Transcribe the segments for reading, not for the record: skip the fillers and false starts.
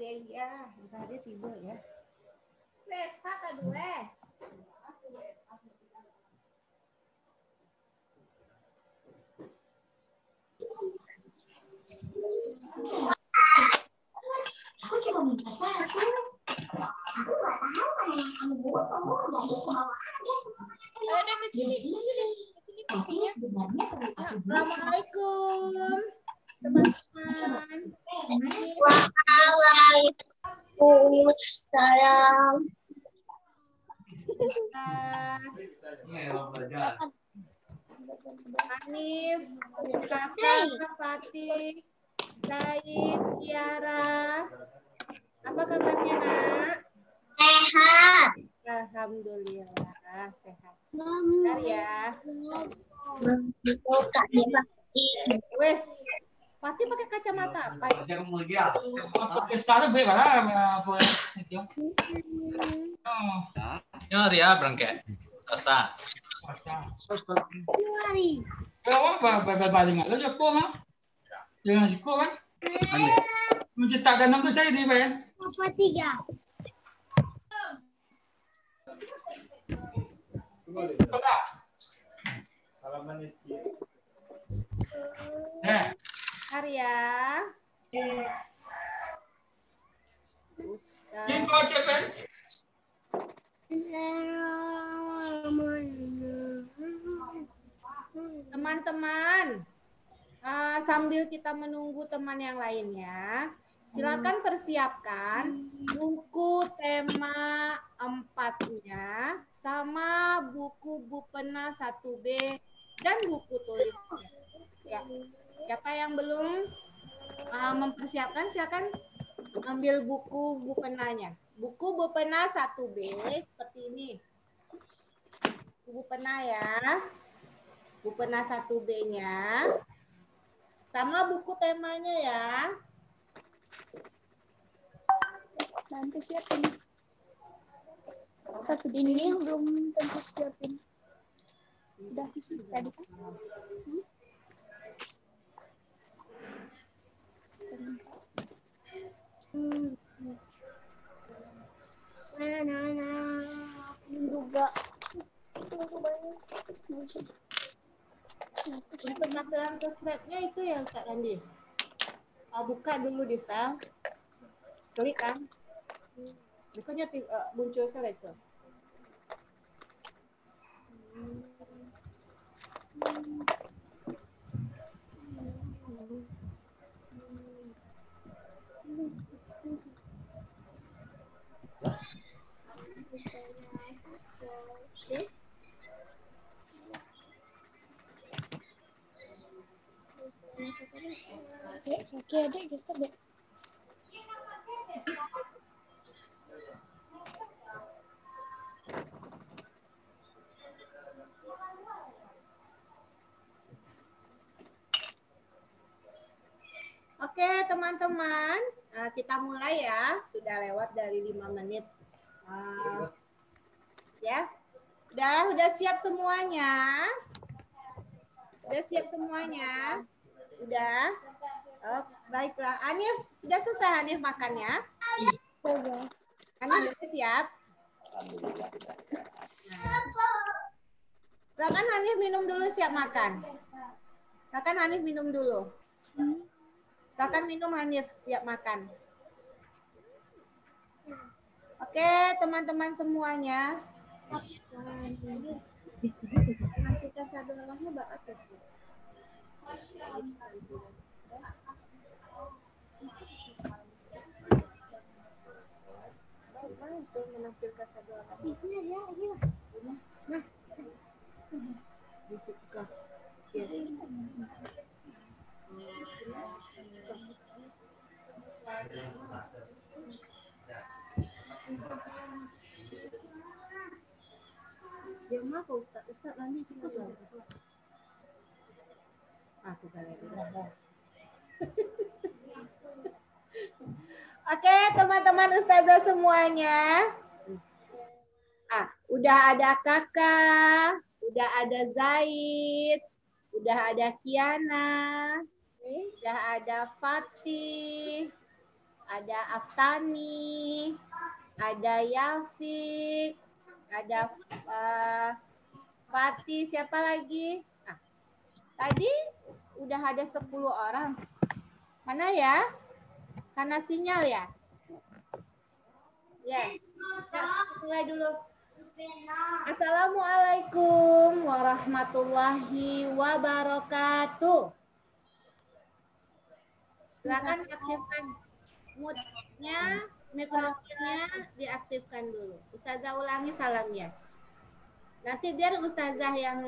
deh ya, dia tidur ya. Kakak kedua. Aku cuma minta satu. Aku nggak tahu yang kamu buat kamu nggak di bawah aja. Ada kecil pipinya. Assalamualaikum teman-teman. Waalaikumsalam. Hanif, Kakak, Fatih, Zaid, Tiara. Apa kabarnya, Nak? Sehat. Alhamdulillah sehat. Bentar ya. Buka di Wes, Fatih pakai kacamata apa? Ya, berangkat. Rasa. Jangan siko kan? Menciptakan nama saya di Pak. Apa tiga? Arya. Ustaz. Teman-teman, sambil kita menunggu teman yang lainnya, silakan persiapkan buku tema 4-nya sama buku Bupena 1B dan buku tulisnya. Ya. Siapa yang belum mempersiapkan, silakan ambil buku Bupenanya. Buku Bupena 1B seperti ini. Buku Bupena ya. Bupena 1B-nya. Sama buku temanya ya. Nanti siapin. Satu ini yang belum tentu siapin. Udah isi tadi kan? Juga. Untuk tampilan ke slide-nya itu ya Ustaz Andi. Buka dulu di file. Klik kan. Bukannya muncul slide tuh. Oke, adek geser deh. Oke, teman-teman, kita mulai ya. Sudah lewat dari 5 menit. Ya. Udah siap semuanya? Udah siap semuanya? Udah? Oh, baiklah. Hanif, sudah selesai Hanif makannya? Hanif sudah siap? Silakan Hanif minum dulu siap makan. Silakan Hanif minum dulu. Silakan minum Hanif siap makan. Oke, teman-teman semuanya. Nanti kasadolahnya bak atas tuh. Bagaimana itu menampilkan sadolahnya? Nah. Di situ kah? Ya. Dia mah ke Ustaz nanti suka sama. Aku kali ini. Oke, teman-teman ustazah semuanya. Udah ada Kakak, udah ada Zaid, udah ada Kiana, udah ada Fatih, ada Aftani, ada Yafik, ada Fatih, siapa lagi? Nah, tadi udah ada 10 orang. Mana ya? Karena sinyal ya? Ya, mulai dulu. Assalamualaikum warahmatullahi wabarakatuh. Silakan aktifkan mute-nya, mikrofonnya diaktifkan dulu. Ustazah ulangi salamnya. Nanti biar Ustazah yang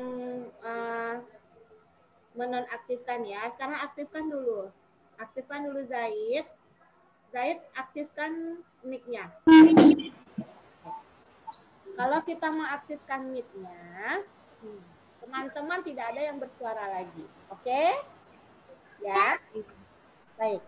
menonaktifkan ya. Sekarang aktifkan dulu. Aktifkan dulu Zaid. Zaid aktifkan mic-nya. Kalau kita mengaktifkan mic-nya, teman-teman tidak ada yang bersuara lagi. Oke? Ya. Baik.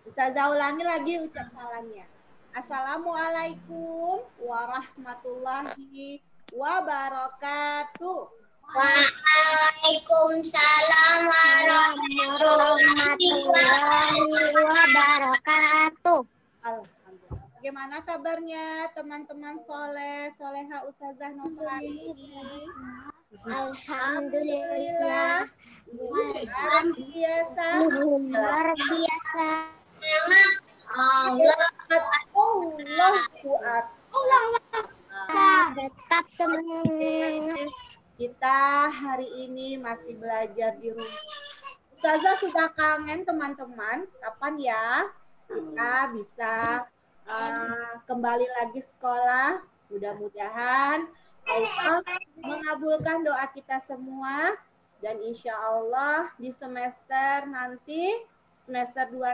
Ustazah ulangi lagi ucap salamnya. Assalamualaikum warahmatullahi wabarakatuh. Waalaikumsalam warahmatullahi wabarakatuh. Alhamdulillah. Bagaimana kabarnya teman-teman soleha Ustazah Nova hari ini? Alhamdulillah. Luar biasa. Luar biasa. Allahu Akbar. Tetap semangat. Kita hari ini masih belajar di rumah. Ustazah sudah kangen teman-teman. Kapan ya kita bisa kembali lagi sekolah? Mudah-mudahan Allah mengabulkan doa kita semua. Dan insya Allah di semester 2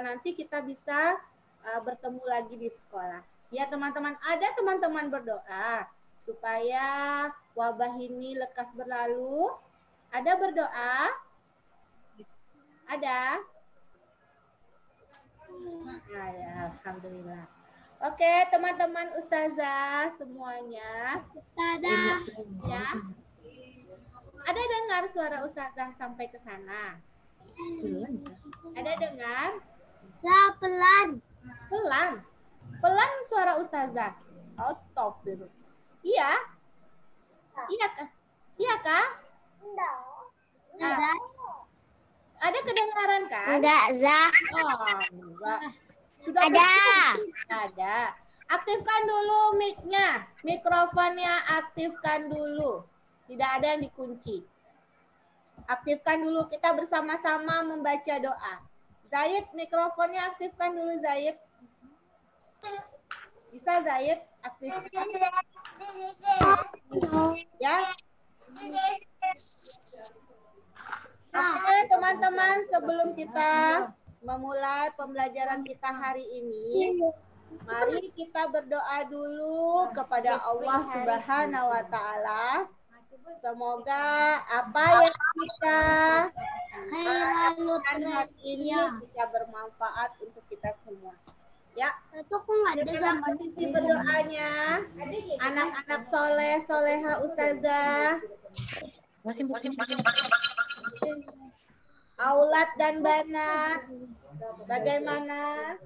nanti kita bisa bertemu lagi di sekolah. Ya teman-teman, ada teman-teman berdoa supaya wabah ini lekas berlalu. Ada berdoa? Ada? Nah, ya, alhamdulillah. Oke, teman-teman Ustazah semuanya. Ustazah. Ya. Ada dengar suara Ustazah sampai ke sana? Ada dengar? Ya, pelan. Pelan. Pelan suara Ustazah. Astagfirullah. Iya? Iya kah? Iya kah? Enggak. Ada kedengaran kan? Enggak, Zah. Oh, enggak. Sudah Ada. Ada. Aktifkan dulu mic-nya. Mikrofonnya aktifkan dulu. Tidak ada yang dikunci. Aktifkan dulu. Kita bersama-sama membaca doa. Zaid, mikrofonnya aktifkan dulu, Zaid. Bisa, Zaid? Aktifkan. Ya. Oke, teman-teman. Sebelum kita memulai pembelajaran kita hari ini, mari kita berdoa dulu kepada Allah Subhanahu wa Ta'ala. Semoga apa yang kita lakukan hari ini bisa bermanfaat untuk kita semua. Ya, bagaimana posisi berdoanya? Anak-anak soleha Ustazah, Aulad dan Banat, bagaimana?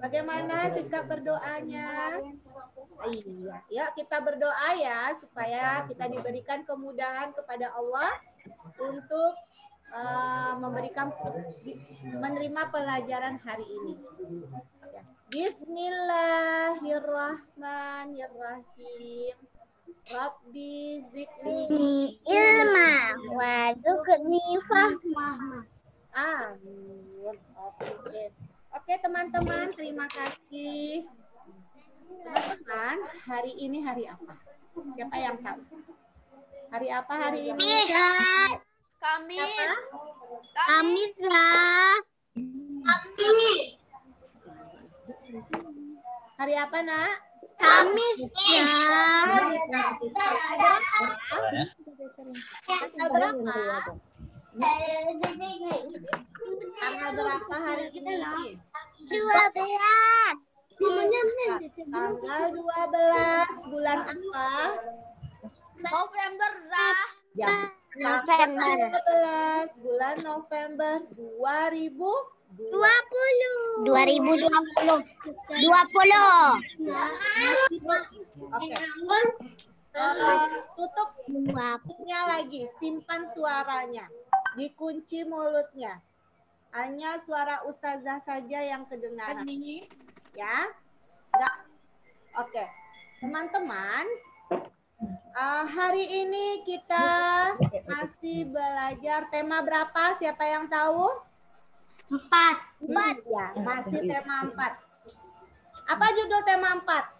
Bagaimana sikap berdoanya? Iya, ya kita berdoa ya supaya kita diberikan kemudahan kepada Allah untuk menerima pelajaran hari ini. Bismillahirrahmanirrahim. Rabbi zidni ilma wa dzukni fahma. Amin. Oke teman-teman, terima kasih. Teman-teman, hari ini hari apa? Siapa yang tahu? Hari apa hari ini? Kamis. Apa? Kamis lah. Hari apa, Nak? Kamis ya. Hari Kamis. Tanggal berapa? Tanggal berapa hari ini? 12. Tanggal 12 bulan apa? November, Zah. Ya, Tanggal 15 bulan November 2020. 2020. Oke. Tutup mulutnya lagi, simpan suaranya, dikunci mulutnya. Hanya suara ustazah saja yang kedengaran. Ya, enggak. Oke, teman-teman, hari ini kita masih belajar tema berapa? Siapa yang tahu? 4. Ya, masih tema 4. Apa judul tema 4?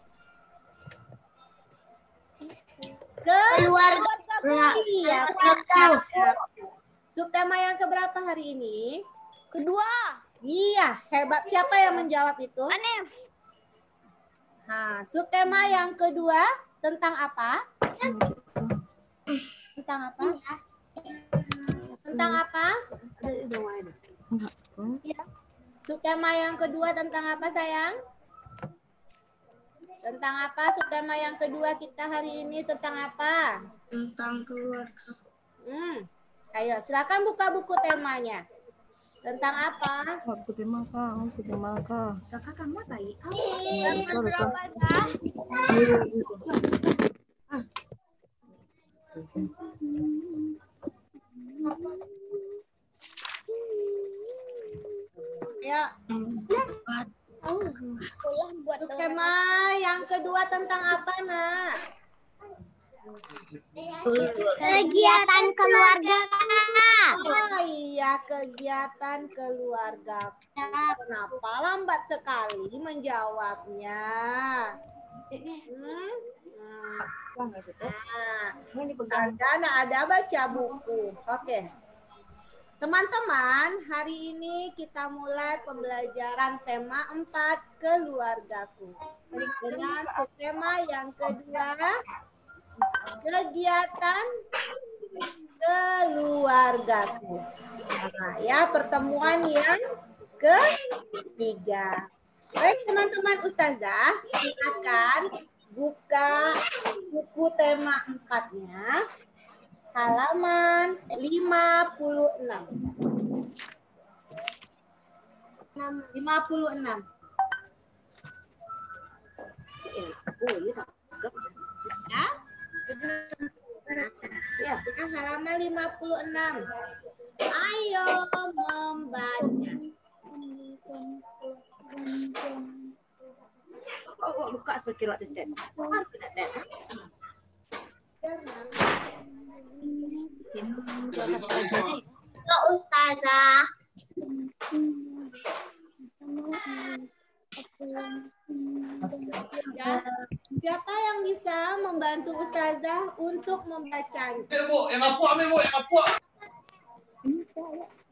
Keluarga. Iya. Subtema yang keberapa hari ini? Kedua. Iya, hebat. Siapa yang menjawab itu? Aneh. Nah, subtema yang kedua tentang apa? Tentang apa? Tentang apa? Subtema yang kedua tentang apa, sayang? Tentang apa? Subtema yang kedua kita hari ini tentang apa? Tentang keluarga. Ayo, silakan buka buku temanya. Tentang apa? Kakak kamu baik. Ya. Subtema yang kedua tentang apa, Nak? Kegiatan keluarga. Oh iya, kegiatan keluarga. Kenapa lambat sekali menjawabnya? Ada baca buku. Oke. Teman-teman, hari ini kita mulai pembelajaran tema 4 keluargaku. Dengan subtema yang kedua, kegiatan keluargaku. Nah, ya, pertemuan yang ketiga. Baik, teman-teman ustazah, silakan buka buku tema 4-nya. Halaman 56. 56. Ya, buka halaman 56. Ayo membaca. Buka seperti waktu tet. Ustazah. Ya. Siapa yang bisa membantu ustazah untuk membacanya?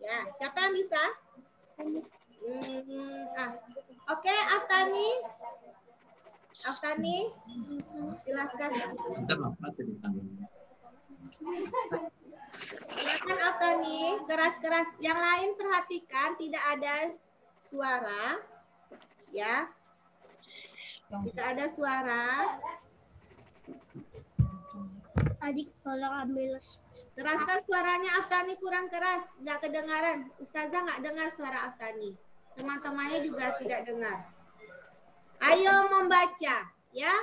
Ya, siapa yang bisa? Oke, Aftani. Aftani, silakan. Silakan Aftani, keras-keras. Yang lain perhatikan tidak ada suara, ya. Tidak ada suara. Adik tolong ambil. Keraskan suaranya Aftani, kurang keras, nggak kedengaran. Ustazah nggak dengar suara Aftani. Teman-temannya juga tidak dengar. Ayo membaca, ya.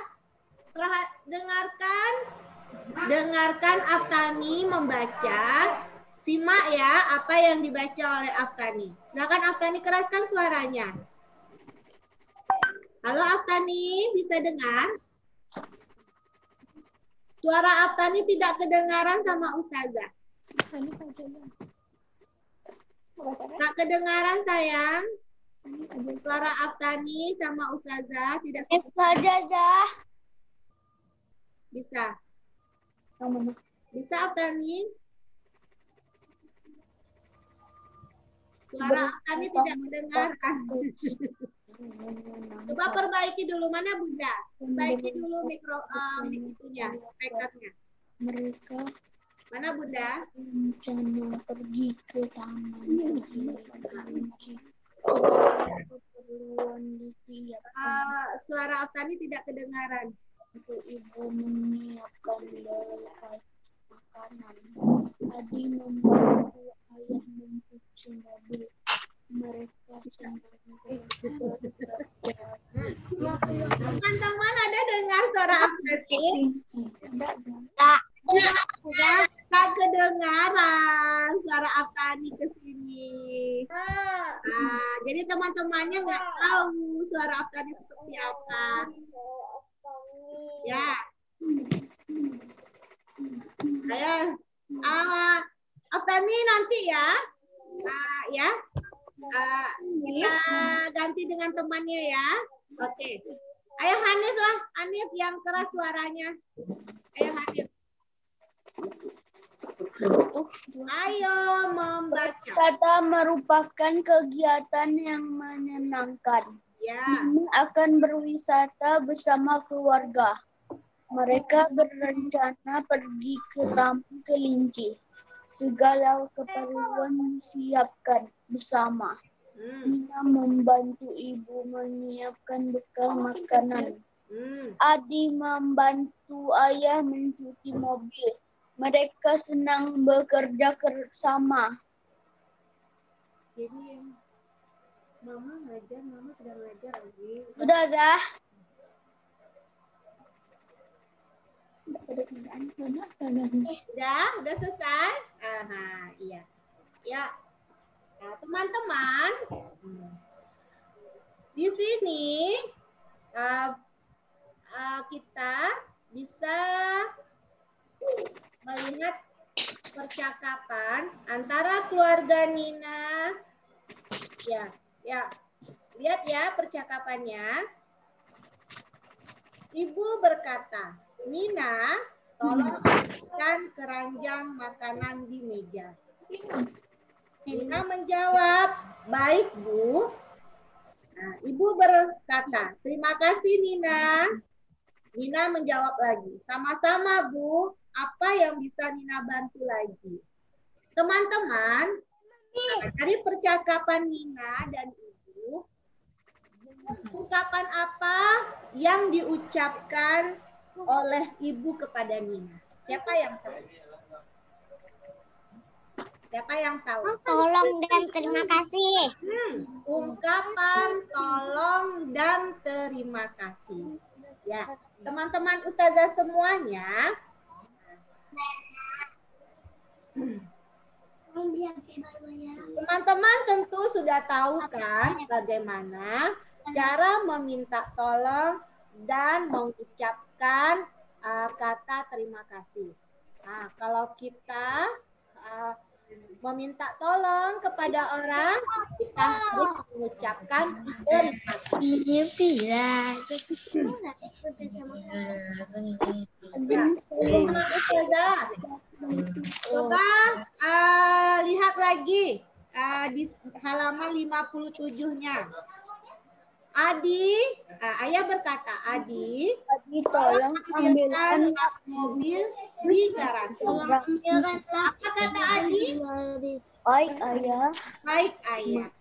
Dengarkan Aftani membaca. Simak ya apa yang dibaca oleh Aftani. Silakan Aftani keraskan suaranya. Halo Aftani, bisa dengar? Suara Aftani tidak kedengaran sama ustazah. Tak kedengaran sayang. Suara Aftani sama ustazah tidak kedengaran. Bisa. Bisa Aftani? Suara Aftani tidak kedengaran. Coba perbaiki dulu. Mana Bunda? Perbaiki dulu itunya, speakernya. Mereka Mana Bunda? rencana pergi ke taman. Keperluan disiapkan. Suara Aftani tidak kedengaran. Untuk ibu menyiapkan bekal makanan. Adi membantu ayah mencuci mobil. Mereka sedang bekerja. Teman-teman ada dengar suara apa sih? Tidak. Tak kedengaran suara Aftani ke sini. Jadi teman-temannya nggak tahu suara Aftani seperti apa. Ya. Ayo. Aftani nanti ya. Ya. Kita ganti dengan temannya ya. Oke. Ayo Hanif lah. Hanif yang keras suaranya. Ayo Hanif. Ayo membaca. Kata merupakan kegiatan yang menyenangkan. Ya. Ini akan berwisata bersama keluarga. Mereka berencana pergi ke Taman Kelinci. Segala keperluan disiapkan bersama. Nina membantu ibu menyiapkan bekal makanan. Adi membantu ayah mencuci mobil. Mereka senang bekerja bersama. Jadi Mama sedang ngajar lagi. Udah, Zah? Udah selesai? Aha, iya. Ya. Nah, teman-teman, di sini kita bisa melihat percakapan antara keluarga Nina. Ya. Lihat ya percakapannya. Ibu berkata, Nina, tolong ambilkan keranjang makanan di meja. Nina menjawab, baik Bu. Nah, Ibu berkata, terima kasih Nina. Nina menjawab lagi, sama-sama Bu. Apa yang bisa Nina bantu lagi? Teman-teman, dari percakapan Nina dan Ibu, ungkapan apa yang diucapkan oleh Ibu kepada Nina? Siapa yang tahu? Siapa yang tahu? Tolong dan terima kasih. Ungkapan tolong dan terima kasih. Ya, teman-teman ustazah semuanya. Teman-teman tentu sudah tahu kan bagaimana cara meminta tolong dan mengucapkan kata terima kasih. Nah, kalau kita meminta tolong kepada orang, kita harus mengucapkan terima kasih. Coba lihat lagi di halaman 57-nya. Adi, ayah berkata, Adi tolong ambilkan mobil di garasi. Apa kata Adi? Baik, Ayah. Baik, Ayah.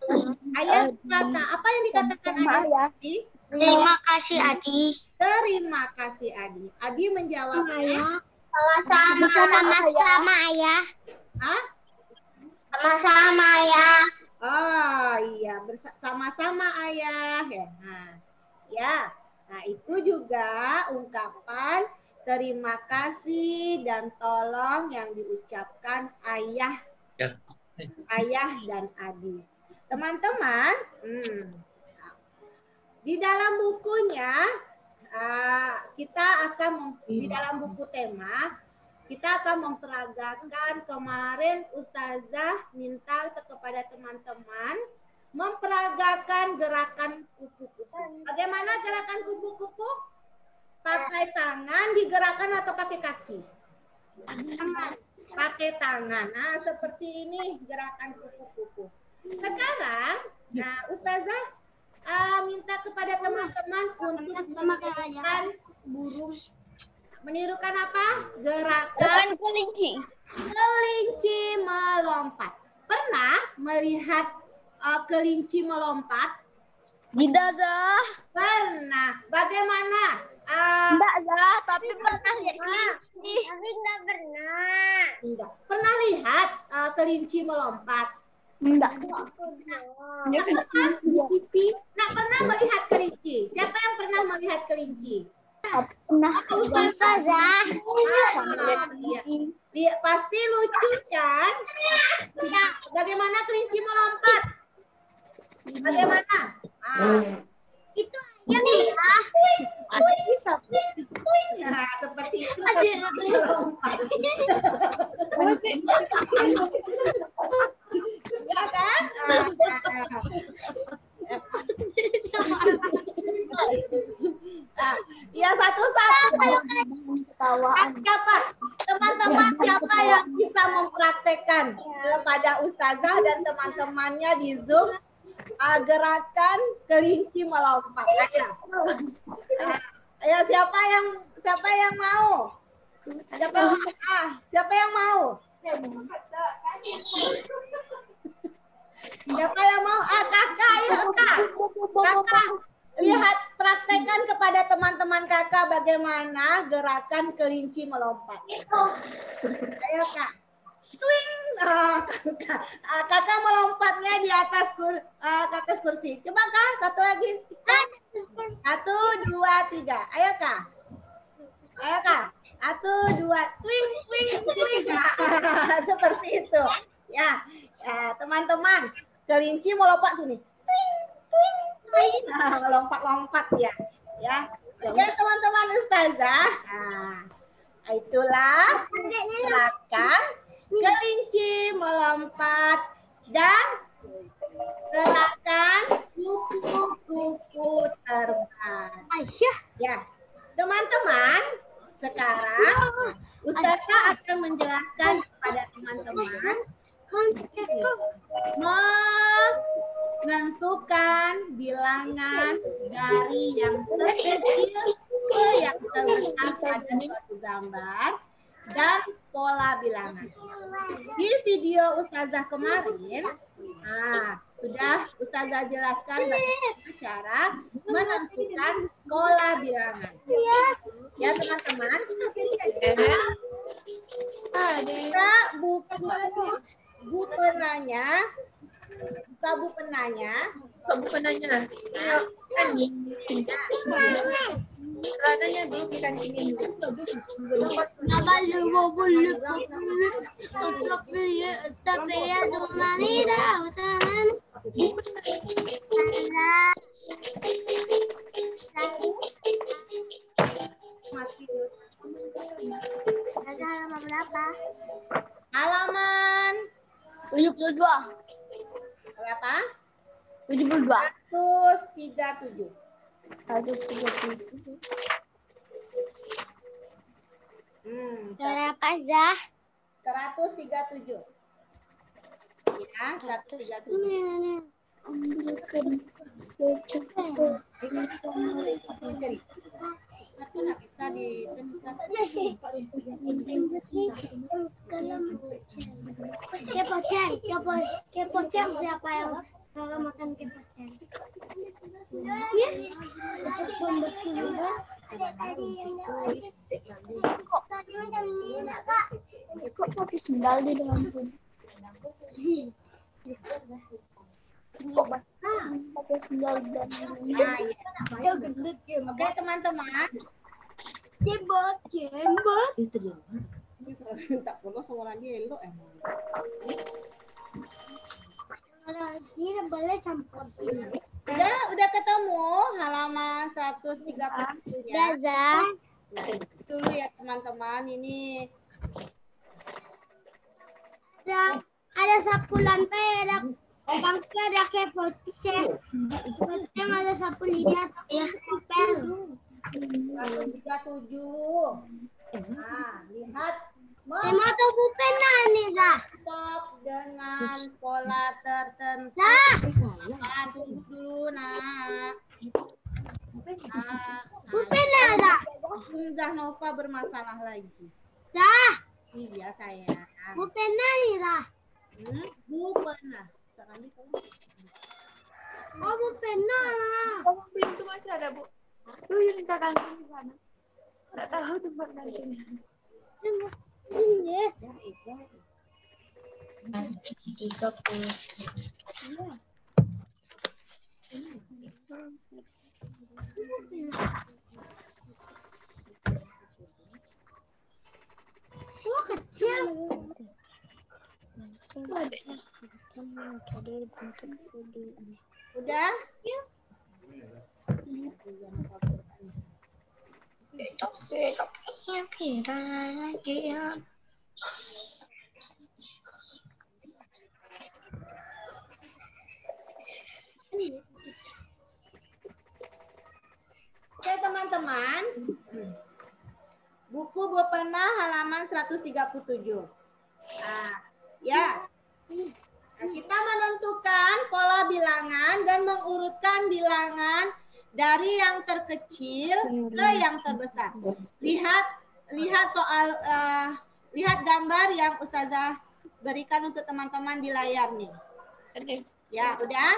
Ayah berkata, apa yang dikatakan Ayah? Terima kasih Adi. Terima kasih Adi. Adi menjawabnya. Sama-sama Ayah. Hah? Sama-sama Ayah. Oh iya, bersama-sama ayah. Nah itu juga ungkapan terima kasih dan tolong yang diucapkan ayah dan Adi. Teman-teman, di dalam bukunya kita akan di dalam buku tema. Kita akan memperagakan, kemarin Ustazah minta kepada teman-teman memperagakan gerakan kupu-kupu. Bagaimana gerakan kupu-kupu? Pakai tangan digerakkan atau pakai kaki? Pakai tangan. Nah, seperti ini gerakan kupu-kupu. Sekarang, Ustazah minta kepada teman-teman untuk menirukan burung. Menirukan apa? Gerakan kelinci. Kelinci melompat. Pernah melihat kelinci melompat? Tidak, Zah. Pernah. Bagaimana Enggak lah, tapi pernah lihat kelinci. Tapi nggak pernah. Enggak. Pernah lihat kelinci melompat? Enggak. Enggak pernah melihat kelinci. Siapa yang pernah melihat kelinci? Pernah. Ustazah. Iya, pasti lucu kan? Bagaimana kelinci melompat? Bagaimana? Itu ayam ya. Nah, seperti itu kelinci melompat. Ya kan? Ya satu-satu. Siapa? Teman-teman siapa yang bisa mempraktekkan kepada ustazah dan teman-temannya di Zoom gerakan kelinci melompat? Ayo. Ayo siapa yang mau? Ada siapa yang mau? Siapa yang mau? Kakak, ayo kak. Kakak, lihat praktekkan kepada teman-teman kakak bagaimana gerakan kelinci melompat. Ayo kak. Twing. Kakak melompatnya di atas kursi. Coba kak, satu lagi. 1, 2, 3. Ayo kak. Ayo kak. 1, 2, twing, twing, twing. Seperti itu. Ya, teman-teman, kelinci melompat sini. Twing, twing, twing. Melompat-lompat ya. Ya, teman-teman ustazah. Itulah gerakan kelinci melompat dan gerakan kupu-kupu terbang. Ya, teman-teman, sekarang ustazah akan menjelaskan kepada teman-teman menentukan bilangan dari yang terkecil ke yang terbesar pada suatu gambar dan pola bilangan. Di video ustazah kemarin, sudah ustazah jelaskan bagaimana cara menentukan pola bilangan. Ya teman-teman, kita buku penanya. Buka buku penanya. Selananya dulu kita ini. Halaman 72. berapa? 72. 137. 137. Berapa, Zah? 137. Ya, 137. Tapi nggak bisa ditulis. Kepoceng siapa yang makan kepoceng? Ya, Kok pakai sendal di dalam pun? Kok pakai sendal dan Oke, teman-teman. Tak perlu suara dia elok emang. Boleh campur sini. Udah ketemu halaman 137-nya. Gaza. Dulu ya teman-teman, ini ada sapu lantai, ada bangkai, ada kepoceng. Kepoceng ada sapu lidah, ya. 137. Lihat. Emang tuh bukan nih, Zah. Stop dengan pola tertentu. Tunggu dulu, nak. Bukan ada. Zah Nova bermasalah lagi. Zah. Iya, sayang. Bukan nih, Zah. Bu pernah. Oh, bukan. Kamu pintu masih ada, Bu? Tuh yang minta kantin di sana. Nggak tahu tempat kantinnya. Ini. 30. Oh, kecil. Udah? Oke teman-teman, buku Bopena halaman 137. Nah, ya. Nah, kita menentukan pola bilangan dan mengurutkan bilangan dari yang terkecil ke yang terbesar. Lihat soal lihat gambar yang Ustazah berikan untuk teman-teman di layar nih. Ya, udah.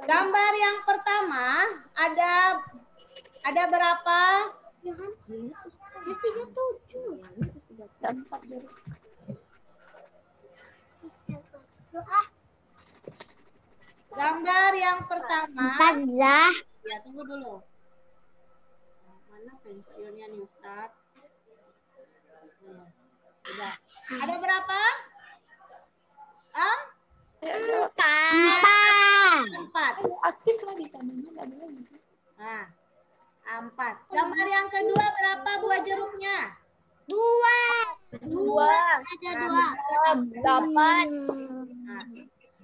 Gambar yang pertama ada berapa? Ya kan? Ya 37. Dampak dari Gambar yang pertama. Zah. Ya, tunggu dulu. Mana pensilnya nih, Ustadz? Udah. Ada berapa? Empat. aktif lah di sananya nggak boleh. Nah, 4. Gambar yang kedua berapa buah jeruknya? 2. Ada 2. 8. Nah,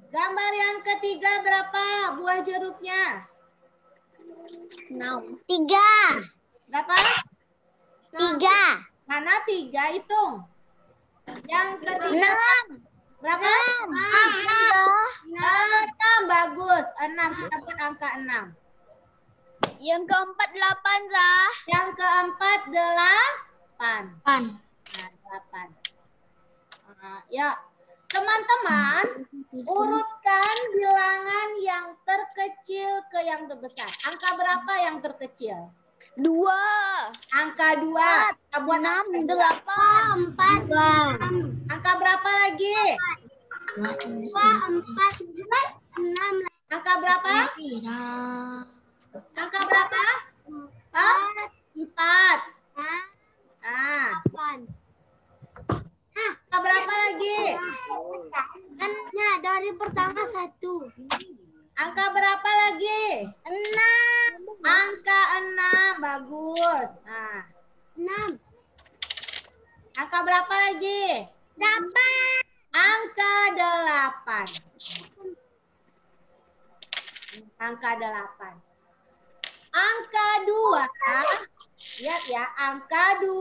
gambar yang ketiga berapa buah jeruknya? 3. Berapa? 3. Mana 3 hitung? Yang ketiga berapa? 6. Bagus. 6. Kita buat angka 6. Yang keempat 8, Zah. Yang keempat 8. 8. Nah, 8. Ya, teman-teman, urutkan bilangan yang terkecil ke yang terbesar. Angka berapa yang terkecil? 2. Angka 2. Kita buat 6, angka 8. 4. Angka berapa lagi? 2, 4, 6. Angka berapa? Angka berapa? 4. Nah, 8. angka berapa lagi? Nah, dari pertama 1. Angka berapa lagi? 6. Angka 6. Bagus. Nah, 6. angka berapa lagi? 8. Angka 8. Angka 8. Angka 2. Lihat ya, angka 2,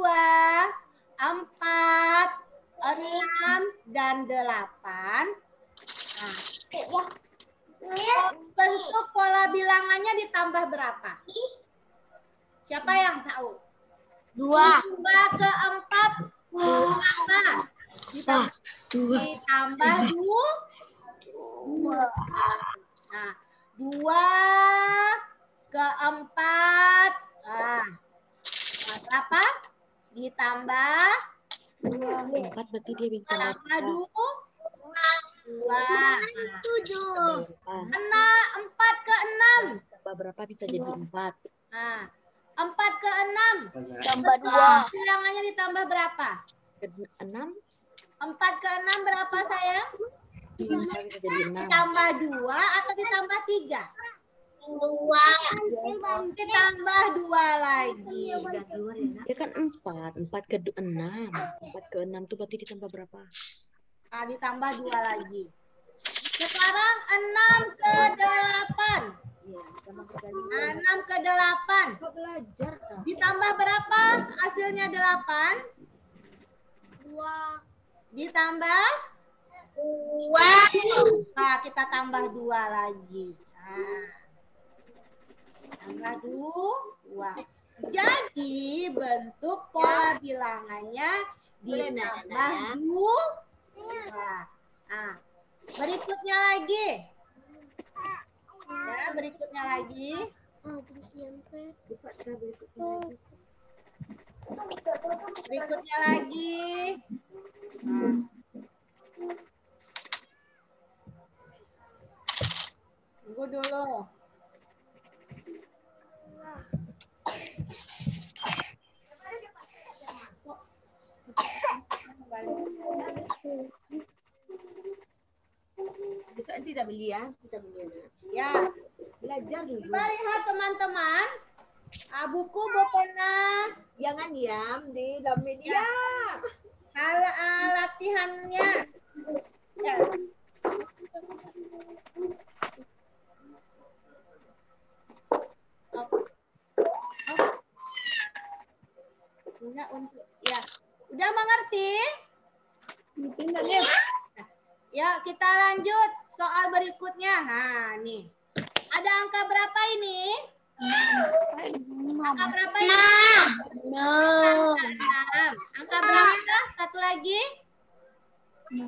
4, 6, dan 8. Nah, bentuk pola bilangannya ditambah berapa? Siapa yang tahu? 2. Ditambah ke 4 berapa? Ditambah 2. Nah, 2 ke 4. Nah, berapa? Ditambah 4 berarti dia bisa tambah 2. 7. 4 ke 6. tambah berapa bisa jadi 4. Nah, 4 ke 6. Tambah 2. Bilangannya ditambah berapa? 6 4 ke 6 berapa sayang? bisa jadi 6. Ditambah 2 atau ditambah 3? 2. Ditambah 2 lagi. Ya kan 4 ke 6. 4 ke 6 tuh berarti ditambah berapa? Nah, ditambah 2 lagi. Sekarang 6 ke 8. 6 ke 8. Ditambah berapa hasilnya 8? 2. Ditambah 2. Nah, kita tambah 2 lagi. Nah, tambah 2. Jadi bentuk pola bilangannya ditambah 2. Nah, berikutnya lagi. Ya, berikutnya lagi. Berikutnya lagi. Nah. Tunggu dulu. Bisa tidak beli ya? Kita beli. Ya, Belajar dulu. coba lihat teman-teman. Buku pena. Jangan diam di dalam media. Latihannya. Ya. Enggak untuk ya. Udah mengerti? Ya, kita lanjut soal berikutnya. Nah, nih. Ada angka berapa ini? Angka berapa ini? 6. Angka berapa? Satu lagi? 8.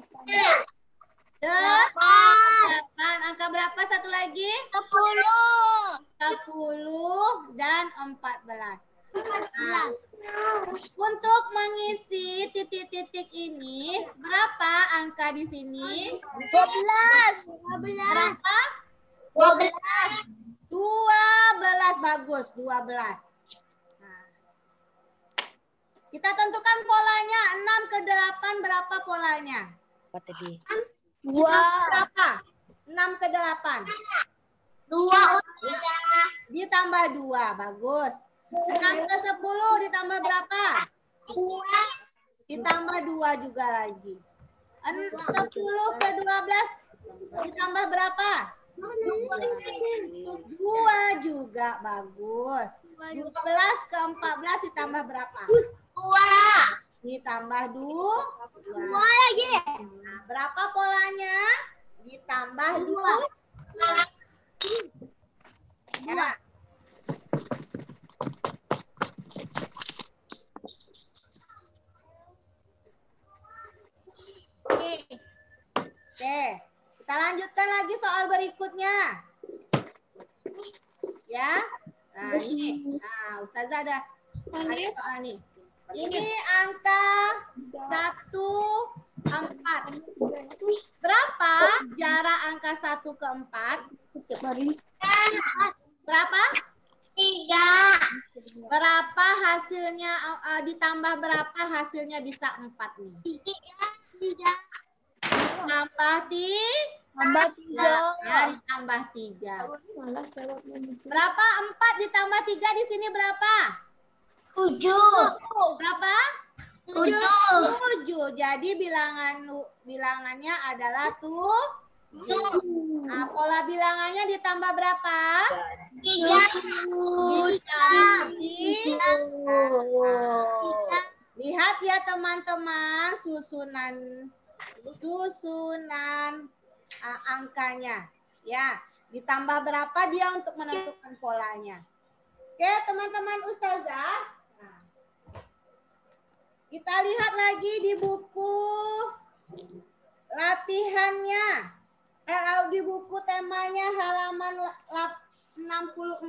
Angka berapa satu lagi? 10 dan 14. Nah, untuk mengisi titik-titik ini, berapa angka di sini? 12. Berapa? 12. Bagus, 12. Nah, kita tentukan polanya. 6 ke 8 berapa polanya? Apa tadi? Berapa? 6 ke 8. 2. Ditambah 2, bagus. 6 ke 10 ditambah berapa? 2. Ditambah 2 juga lagi. 10 ke 12 ditambah berapa? 2 juga, bagus. 12 ke 14 ditambah berapa? 2. Ditambah 2. 2 lagi. Nah, berapa polanya? Ditambah 2. Ya. Oke, kita lanjutkan lagi soal berikutnya. Ya. Nah, ini. Nah, Ustazah ada soal nih. Ini angka 1, 4. Berapa jarak angka 1 ke 4? Berapa? 3. Berapa hasilnya ditambah berapa hasilnya bisa 4 nih? 3. Tambah 3. Ditambah 3. Berapa 4 ditambah 3 di sini berapa? 7. Berapa? 7. Jadi bilangannya adalah 7. Nah, pola bilangannya ditambah berapa? 3. Ditambah 3. Lihat ya teman-teman susunan angkanya. Ya, ditambah berapa dia untuk menentukan polanya. Oke, teman-teman Ustazah. Nah, kita lihat lagi di buku latihannya. Di buku temanya halaman 64. 64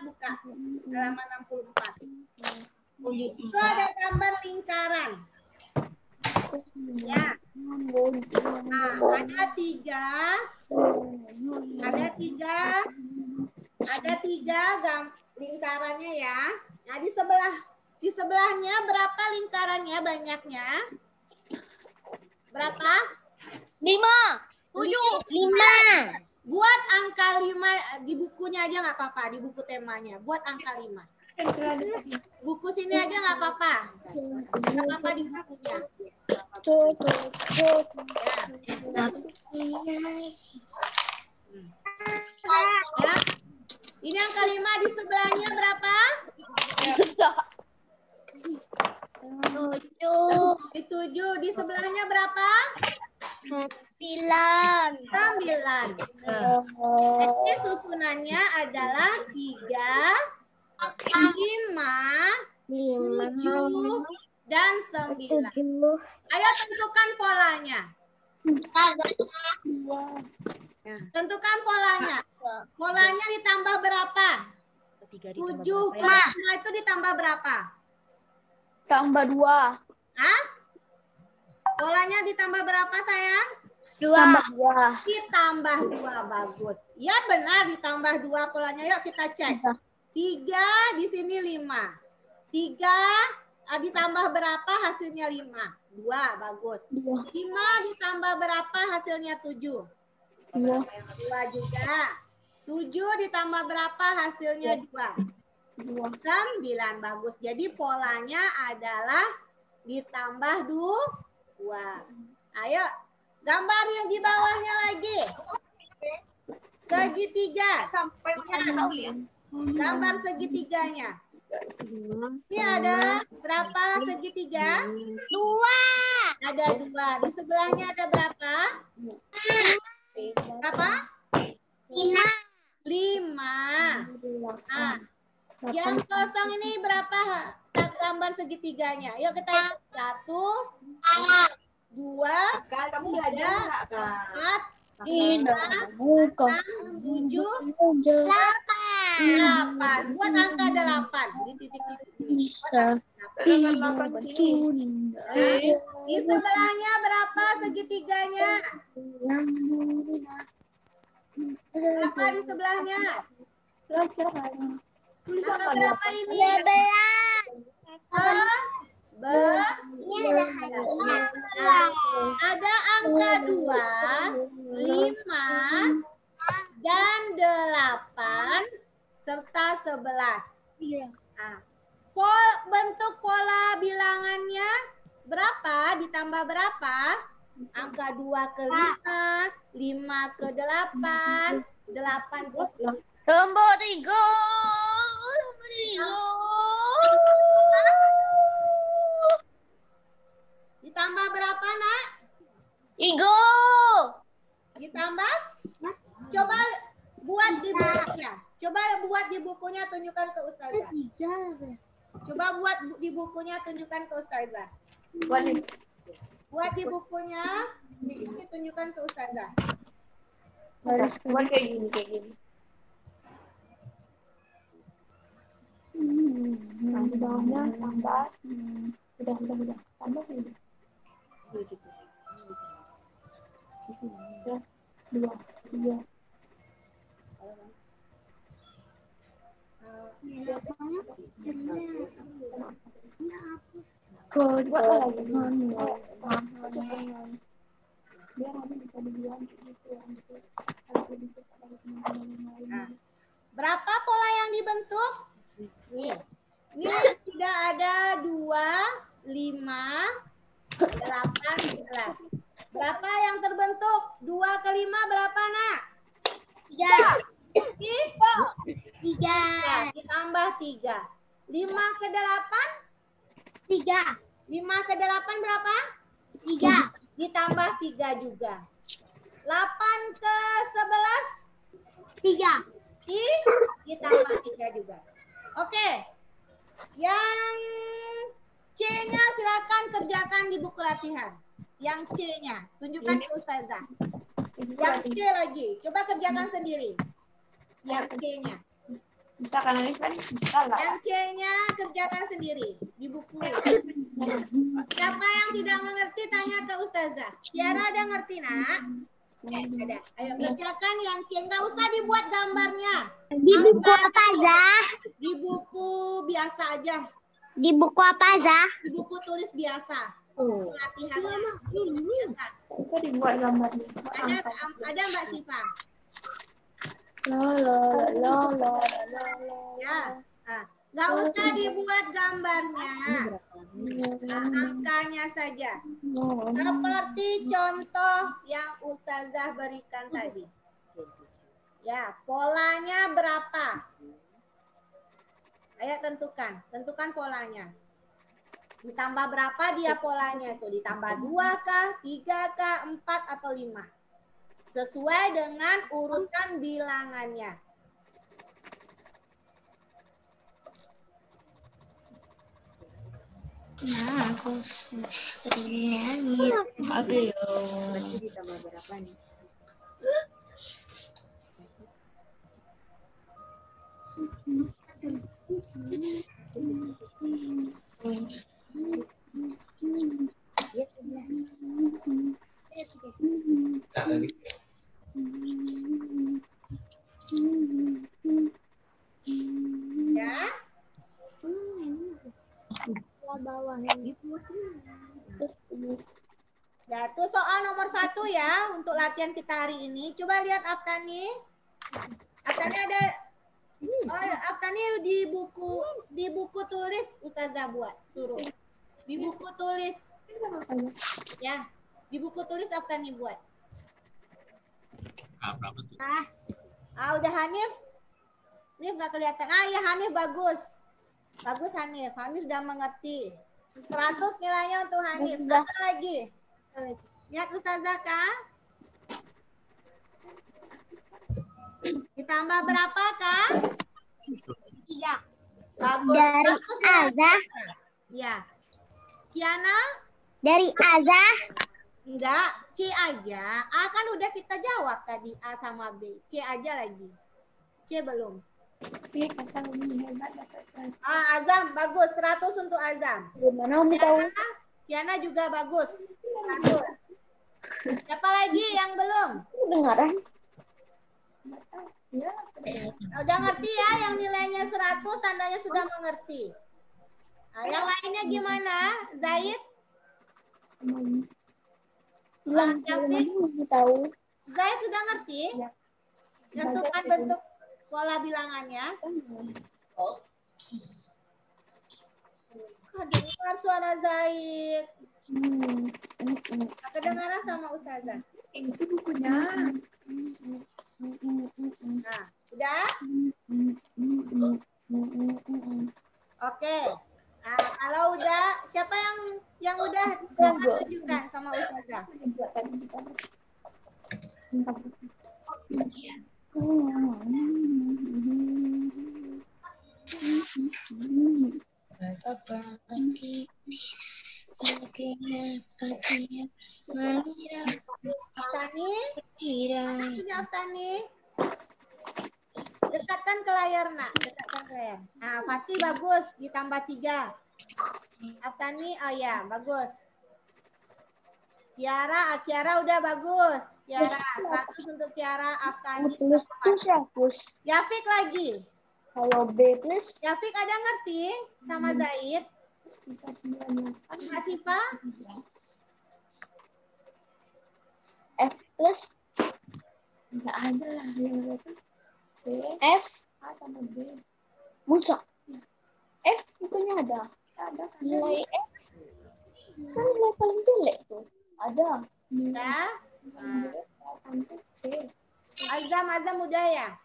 buka. Halaman 64. Itu ada gambar lingkaran. Ya. Nah, ada tiga lingkarannya ya. Nah, di sebelahnya berapa lingkarannya banyaknya? Berapa? 5. 5. Buat angka 5 di bukunya aja nggak apa-apa, di buku temanya. Buat angka 5. Buku sini aja nggak apa-apa. Nggak apa-apa di bukunya. Ya. Ini angka 5 di sebelahnya berapa? 7. Di sebelahnya berapa? 9. 9. Jadi susunannya adalah 3, 5, 7, dan 9. Ayo tentukan polanya. Tentukan polanya. Polanya ditambah berapa? 3 7 ditambah ke berapa ya? 5 itu ditambah berapa? Tambah 2. Hah? Polanya ditambah berapa sayang? 2. Tambah 2. Ditambah 2, bagus. Ya benar ditambah 2 polanya. Yuk kita cek. 3 di sini 5. 3 ditambah berapa hasilnya 5? 2, bagus. 5 ditambah berapa hasilnya 7? 2 juga. 7 ditambah berapa hasilnya 2? 9, bagus. Jadi polanya adalah ditambah 2. Ayo, gambar yang di bawahnya lagi. Segitiga. Gambar segitiganya. Ini ada berapa segitiga? 2. Ada 2. Di sebelahnya ada berapa? Berapa? 5. Nah, yang kosong ini berapa gambar segitiganya? Yuk kita hitung. 1, 2, 3, 4, 5, 6, 7, 8. Buat angka 8 di titik-titik ini. Di sebelahnya berapa segitiganya? Berapa di sebelahnya? Angka berapa ini? 11. Ada angka 2, 5, dan 8 serta 11. Nah, bentuk pola bilangannya berapa ditambah berapa? Angka 2 ke 5, 5 ke 8, 8 ke 11. Tombol 3. Ditambah berapa, Nak? 3. Ditambah? Coba buat di bukunya. Coba buat di bukunya, tunjukkan ke Ustazah. Coba buat di bukunya, tunjukkan ke Ustazah. Buat di bukunya, tunjukkan ke Ustazah. Buat kayak gini. Di bawahnya tambah. Udah. Tambah ini. 2, 3. Berapa pola yang dibentuk? Nih. Ini tidak ada 2, 5, 8, 11. Berapa yang terbentuk? 2 ke 5 berapa, Nak? 3. 3. Ditambah 3. 5 ke 8? 3. 5 ke 8 berapa? 3. Ditambah 3 juga. 8 ke 11? 3. Ditambah 3 juga. Oke. Yang C-nya silakan kerjakan di buku latihan. Yang C-nya. Tunjukkan ke Ustazah. Yang C lagi. Coba kerjakan sendiri. Yang C-nya. Bisa kan Alif kan? Bisa lah. Yang C-nya kerjakan sendiri di buku. Siapa yang tidak mengerti tanya ke Ustazah. Tiara ada ngerti, Nak? Ada. Ayo kerjakan yang C. Nggak usah dibuat gambarnya. Di buku apa, Zah? Di buku biasa aja. Di buku apa, Zah? Di buku tulis biasa. Latihannya biasa. Itu dibuat gambarnya. Ada Mbak Siva. Ya. Nah, nggak usah dibuat gambarnya. Nah, angkanya saja. Seperti contoh yang Ustazah berikan tadi. Ya, polanya berapa? Ayo tentukan. Tentukan polanya. Ditambah berapa dia polanya itu? Ditambah 2 kah, 3 kah, 4 atau 5? Sesuai dengan urutan bilangannya. Nah, aku lagi. Berarti ditambah berapa nih? Ya. Ya, itu soal nomor 1 ya untuk latihan kita hari ini. Coba lihat Aftani. Aftani ada Aftani di buku tulis Ustazah buat suruh. Di buku tulis. Ya, di buku tulis Aftani buat. Udah Hanif. Hanif nggak kelihatan. Ya Hanif bagus. Bagus Hanif. Hanif sudah mengerti. 100 nilainya untuk Hanif. Apa lagi? Lihat Ustazah Kak. Ditambah berapa Kak? 3. Bagus. Dari 100 Azah. Ya. Kiana? Dari Azah. Enggak, C aja. A kan udah kita jawab tadi, A sama B. C aja lagi. C belum. Azam, bagus. 100 untuk Azam. Gimana Umi tahu? Kiana juga bagus. 100. Siapa lagi yang belum? Dengaran. Udah ngerti ya, yang nilainya 100 tandanya sudah mengerti. Nah, yang lainnya gimana? Zaid? Bilang Yafi? Umi tahu. Zaid sudah ngerti? Ya. Tentukan bentuk pola bilangannya. Kedengar suara Zaid. Kedengaran sama Ustazah. Itu bukunya. Nah, udah? Oke. Nah, kalau udah, siapa yang udah silakan tunjukkan sama Ustazah. Aftani? Punya Aftani? Dekatkan ke layar, nak. Dekatkan ke layar. Nah, Fatih bagus. Ditambah 3. Aftani, oh ya, bagus. Kiara udah bagus. Kiara, 100 untuk Kiara, Aftani. Yafik lagi. Kalau B plus Yafik ada ngerti sama Zaid? bisa 98. Kak Siva? F plus enggak ada lah yang berapa? C, F, A sama B. Musa. F bukannya ada. Ada kan nilai F. Kan nilai paling jelek tuh. Ada. Ya. Sampai C. Azam udah ya?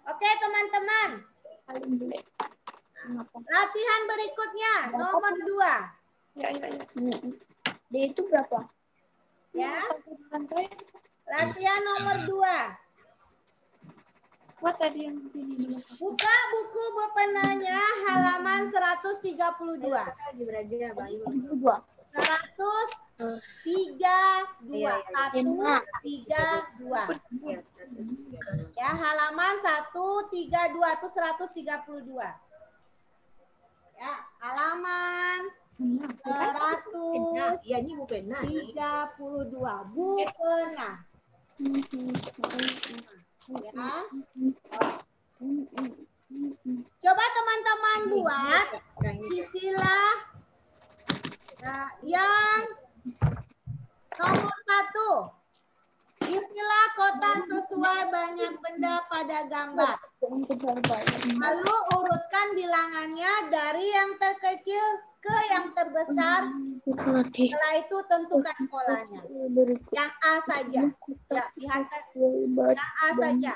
Oke, teman-teman. Paling jelek. Kenapa? Latihan berikutnya, nomor 2. Ya. D itu berapa? Ya. Lantai. Latihan nomor 2. What tadi yang ini? Buka buku berpenanya halaman 132. 132. 132. Ya, halaman 132 atau 132. Ya, halaman 132. Ya, ini Bu Pena. 32. Bu Pena. Ya. Coba teman-teman buat istilah yang nomor 1. Istilah kota sesuai banyak benda pada gambar. Lalu urutkan bilangannya dari yang terkecil ke yang terbesar. Setelah itu tentukan polanya. Yang A saja. Ya, lihatkan yang A saja.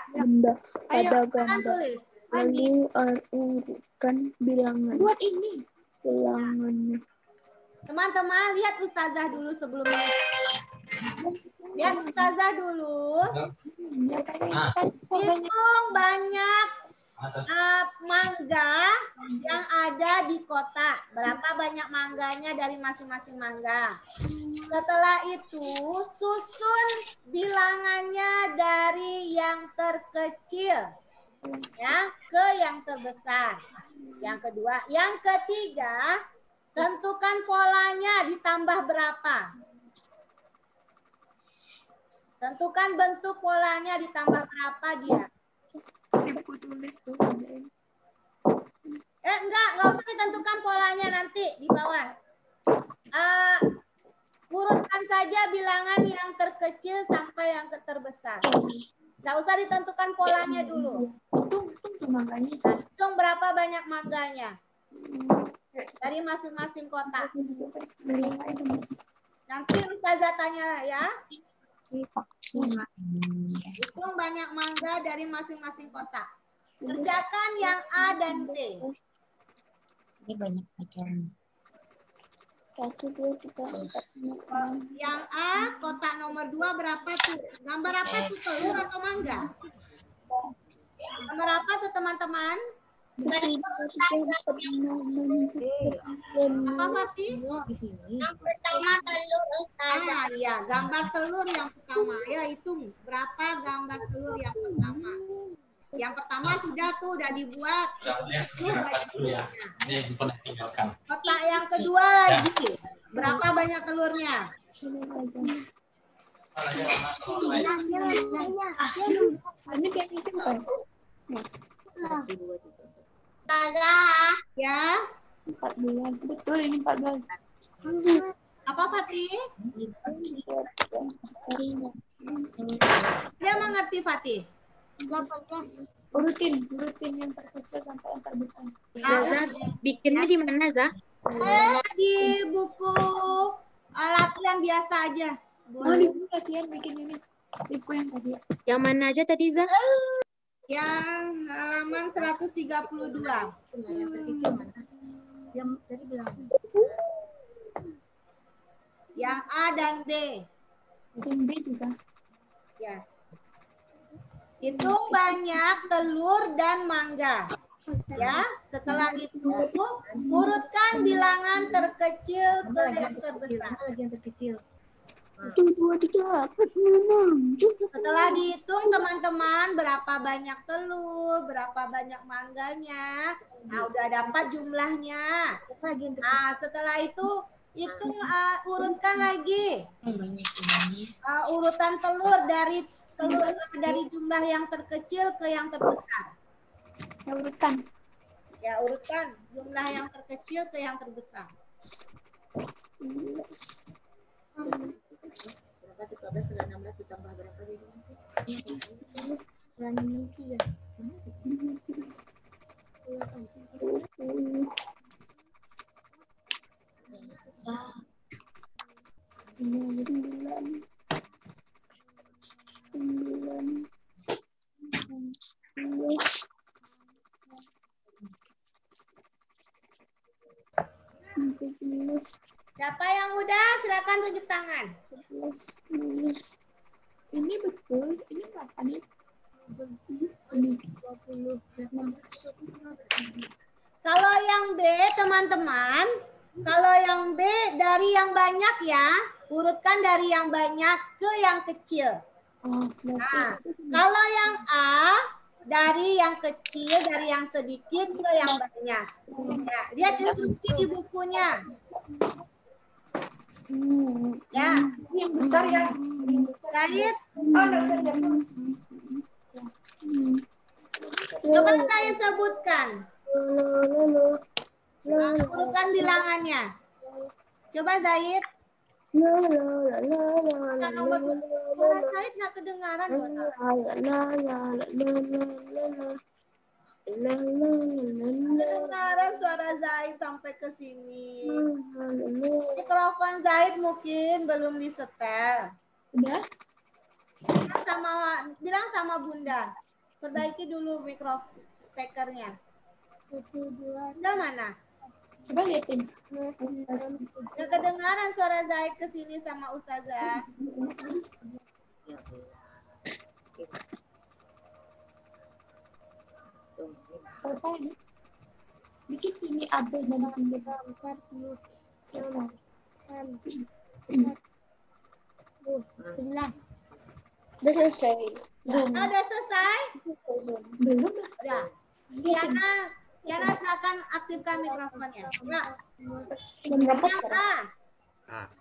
Ayo, kan tulis. Lalu urutkan bilangan. Buat ini. Bilangannya. Teman-teman, lihat Ustazah dulu sebelumnya. Lihat Ustazah dulu. Hitung banyak mangga yang ada di kota. Berapa banyak mangganya dari masing-masing mangga. Setelah itu, susun bilangannya dari yang terkecil Ya, ke yang terbesar. Yang kedua, yang ketiga, tentukan polanya ditambah berapa. Tentukan bentuk polanya ditambah berapa dia. Enggak usah ditentukan polanya nanti di bawah. Urutkan saja bilangan yang terkecil sampai yang terbesar. Nggak usah ditentukan polanya dulu. Hitung berapa banyak mangganya dari masing-masing kotak. Nanti Ustazah tanya ya. Hitung banyak mangga dari masing-masing kotak. Kerjakan yang A dan B. Ini banyak macam. 1, 2, 3, 4, 5. Yang A, kotak nomor 2 berapa tuh? Gambar apa tuh? Telur atau mangga? Gambar apa tuh teman-teman? Apa Fatih? Di sini. Yang pertama telur Ustazah. Iya, gambar telur yang pertama. Ya, hitung berapa gambar telur yang pertama. Yang pertama sudah tuh, udah dibuat. Kotak yang kedua lagi. Berapa banyak telurnya? Ini kayak simpan. Ustazah. Ya. 14. Betul ini 14. Apa Fatih? Dia mengerti Fatih? Urutin yang terkecil sampai yang terbesar. Zaza, bikinnya di mana, Za? Di buku latihan biasa aja. Oh, di buku latihan bikin ini. Di buku yang tadi. Yang mana aja tadi, Za? Yang halaman 132. Yang terkecil mana? Yang tadi bilang. Yang A dan B. Yang B juga. Ya. Hitung banyak telur dan mangga. Ya, setelah itu urutkan bilangan terkecil ke yang terbesar. Yang terkecil. 1, 2, 3, 4, 5, 6. Setelah dihitung teman-teman berapa banyak telur, berapa banyak mangganya. Nah, udah dapat jumlahnya. Nah, setelah itu hitung urutkan lagi. Urutan telur dari jumlah yang terkecil ke yang terbesar. Ya, urutkan. Ya, urutkan jumlah yang terkecil ke yang terbesar. Berapa 13 sudah 16 ditambah berapa jadi? Siapa yang udah? Silakan tunjuk tangan. Ini betul, ini berapa nih? Kalau yang B, teman-teman, kalau yang B dari yang banyak ya, urutkan dari yang banyak ke yang kecil. Nah, kalau yang A, dari yang kecil, dari yang sedikit ke yang banyak. Ya, lihat instruksi di bukunya. Ya. Yang besar ya. Zahid, Oh, enggak usah ya. coba saya sebutkan. Urutkan bilangannya. Coba Zahid. Nomor suara Zahid nggak kedengaran. Kedengaran suara Zahid sampai ke sini. Mikrofon Zahid mungkin belum disetel. Udah? Bilang sama Bunda. Perbaiki dulu mikrofon speakernya. Udah mana? Coba liatin. Nggak kedengaran suara Zahid ke sini sama Ustazah. Selesai. Bikin sini AB dan sini. Udah selesai. Udah selesai? Belum lah. Yana silakan aktifkan mikrofonnya. Ya. Jam berapa sekarang?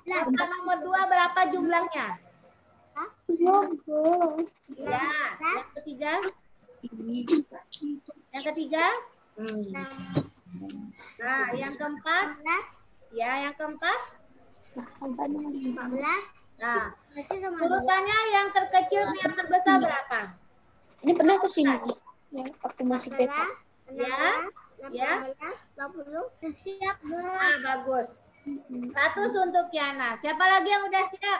Kota nomor 2 berapa jumlahnya? Ya, Ya. Yang ketiga? Yang ketiga? Nah, yang keempat? Ya, yang keempat? 15. Nah, Berarti sama urutannya yang terkecil ke yang terbesar berapa? ini pernah kesini ya, waktu masih TK. Ya. Ya. 20. Siap, Bu. Ah, bagus. 100 untuk Yana. Siapa lagi yang udah siap?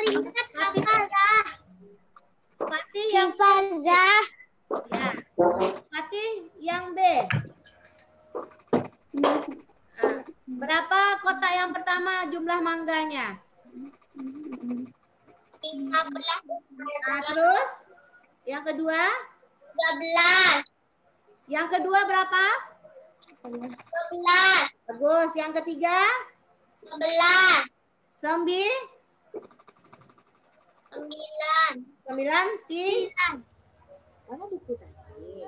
Ingat kakak dah. Fatih yang Zah. ya. Fatih yang B. Ah, berapa kotak yang pertama jumlah mangganya? 15. Nah, terus yang kedua? 13. Yang kedua berapa? 11. Bagus. Yang ketiga? 11. 9. 9. Mana buku tadi?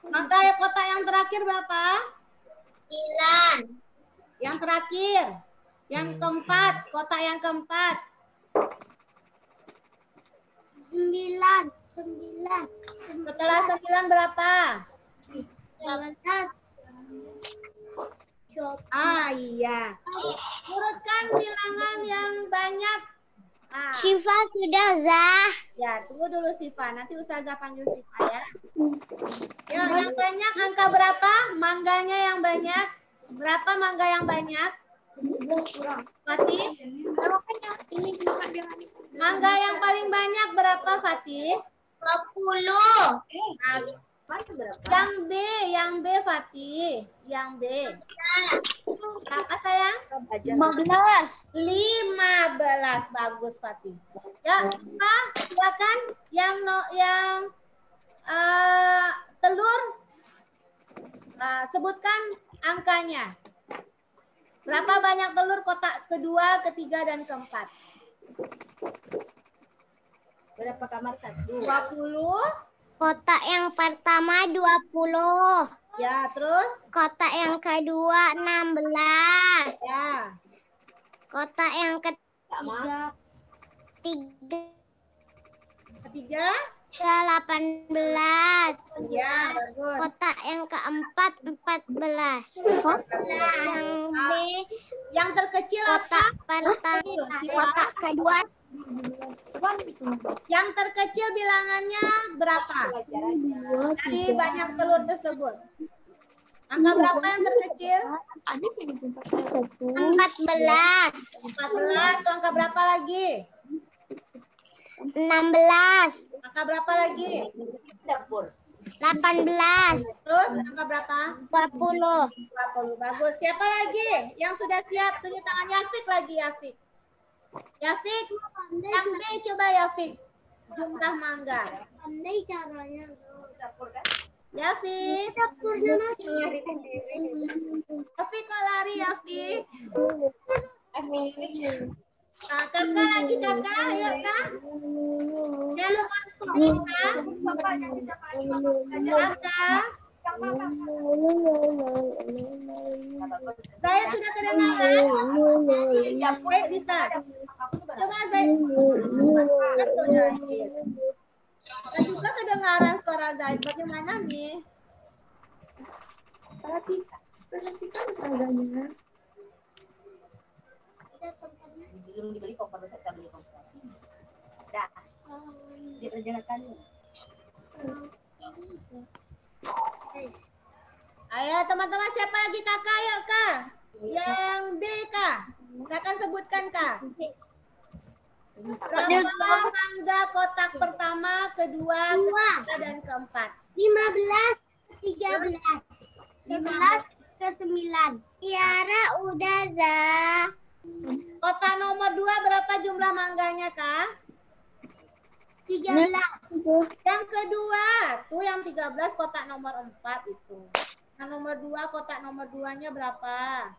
Mangga kotak yang terakhir berapa? 9. Yang terakhir. Yang keempat. Kotak yang keempat. 9. Setelah 9 berapa? 11. Ah, iya. Urutkan bilangan yang banyak. Ah, Syifa sudah, Zah. ya, tunggu dulu Siva. Nanti Ustazah panggil Siva ya. Ya, yang banyak angka berapa? Mangganya yang banyak. Berapa mangga yang banyak? 12 kurang. Fatih? Makanya ini juga dia Mangga yang paling banyak berapa, Fatih? 20. Nah, yang B, Fatih. Yang B. Berapa sayang? 15. 15. Bagus, Fatih. Ya, Siva, silakan yang telur sebutkan angkanya. Berapa banyak telur kotak kedua, ketiga, dan keempat? Berapa kamar satu? 20. Kotak yang pertama 20. Ya, terus? Kotak yang kedua 16. Ya. Kotak yang ketiga Ketiga? 18. Ya, bagus. Kotak yang keempat 14. Yang B Yang terkecil apa? kotak pertama. Kotak kedua Yang terkecil bilangannya berapa? Dari banyak telur tersebut. Angka berapa yang terkecil? 14. 14. Tuh angka berapa lagi? 16. Angka berapa lagi? 18. Terus angka berapa? 20. 20. Bagus. Siapa lagi yang sudah siap? Tunjuk tangan Yafik lagi, Yafik. Yafik, yang B coba Yafik. Jumlah mangga. Pandai caranya. Yafik. Dapurnya Yafik kok lari, Yafik? Nah, kakak lagi, kakak. Ayo, kak. Jangan lupa kakak. Saya sudah kedengaran. Baik, bisa. Coba saya. Betul, Zahid. Saya juga kedengaran suara Zahid. Bagaimana nih? Dah. Dikerjakan. Ayo teman-teman, siapa lagi kakak? Ayo kak. Yang B kak. Kakak sebutkan kak. Berapa mangga kotak pertama, kedua, ketiga, dan keempat? 15, 13, 11 ke 9. Tiara udah, Zah. Kotak nomor 2 berapa jumlah mangganya kak? 13. Yang kedua, tuh yang 13 kotak nomor 4 itu. Yang nomor 2 kotak nomor 2-nya berapa?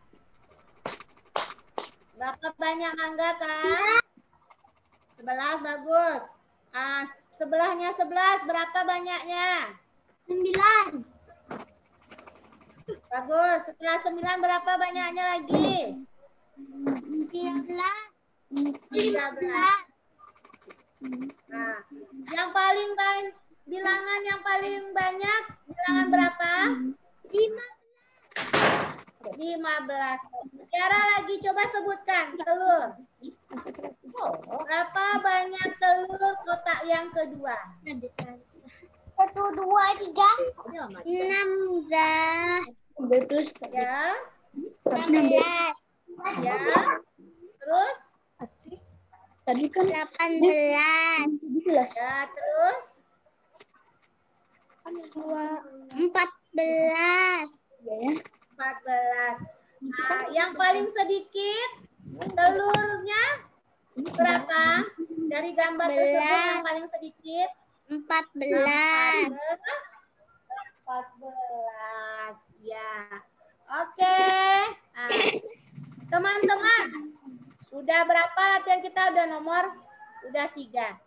Berapa banyak mangga kak? 11, bagus. Sebelahnya 11, berapa banyaknya? 9. Bagus. Setelah 9 berapa banyaknya lagi? 13. 13. Nah, yang paling bilangan yang paling banyak bilangan berapa? 15. Tiara lagi coba sebutkan telur. Berapa banyak telur kotak yang kedua? 1, 2, 3, 16. Betul. Ya, 16. ya. Terus? Tadi kan 18. 17. Ya, terus? 14. Ya. 14. Nah, yang paling sedikit telurnya berapa? Dari gambar tersebut yang paling sedikit 14. 14. Ya. Oke. Nah, teman-teman, sudah berapa latihan kita? Udah 3.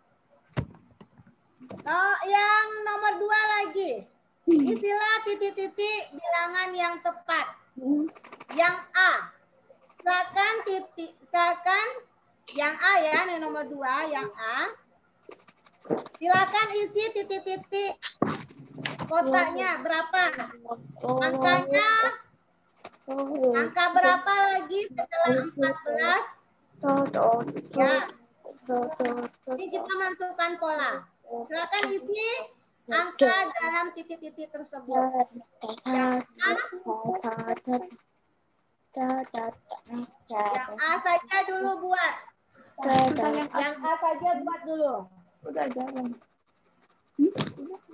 Oh, yang nomor 2 lagi. Isilah titik-titik bilangan yang tepat. Yang A. Silakan yang A ya, ini nomor 2, yang A. Silakan isi titik-titik kotaknya berapa? Angkanya, angka berapa lagi setelah 14? Ya. Ini kita menentukan pola. Silakan isi angka dalam titik-titik tersebut. Yang A saja dulu buat. Yang A saja buat dulu.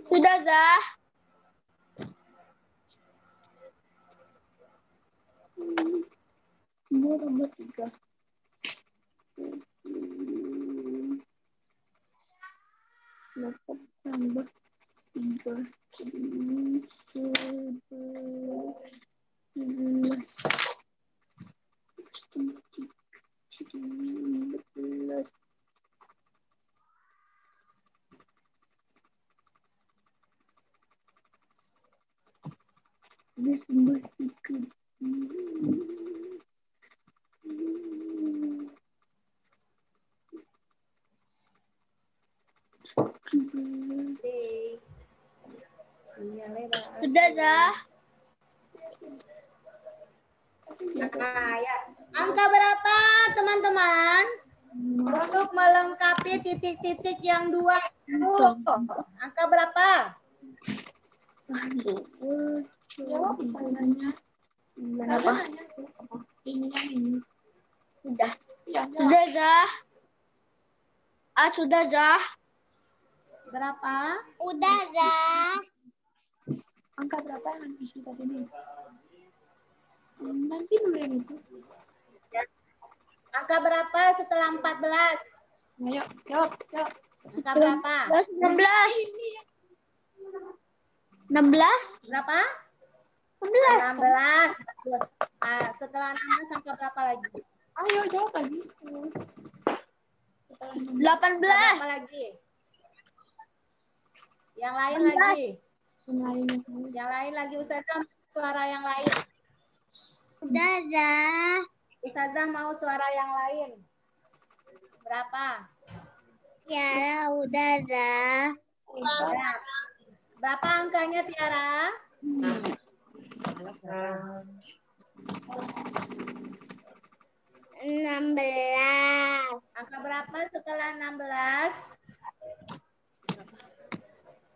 Sudah, Zah. Ini nomor 3. Dapat tambah 3. 11. Ini tambah 3. Sudah, Zah. Nah, ya. Angka berapa, teman-teman? Untuk melengkapi titik-titik yang 2 itu. Angka berapa? Jawab pertanyaannya. Apa? Ini. Sudah. Sudah, Zah. Sudah, Zah. Berapa? Udah, Zah. Angka berapa yang isi tadi nih? Nanti dulu yang itu. Angka berapa setelah 14? Ayo, jawab. Angka berapa? 16. 16? Berapa? 16. 16. Bagus. Nah, setelah 16 angka berapa lagi? Ayo, jawab lagi. 18. Berapa lagi? Yang lain lagi. Yang lain lagi, Ustazah suara yang lain. Udah, Zah. Ustazah mau suara yang lain. Berapa? Ya, udah, Zah. Berapa angkanya, Tiara? 16. Angka berapa setelah 16?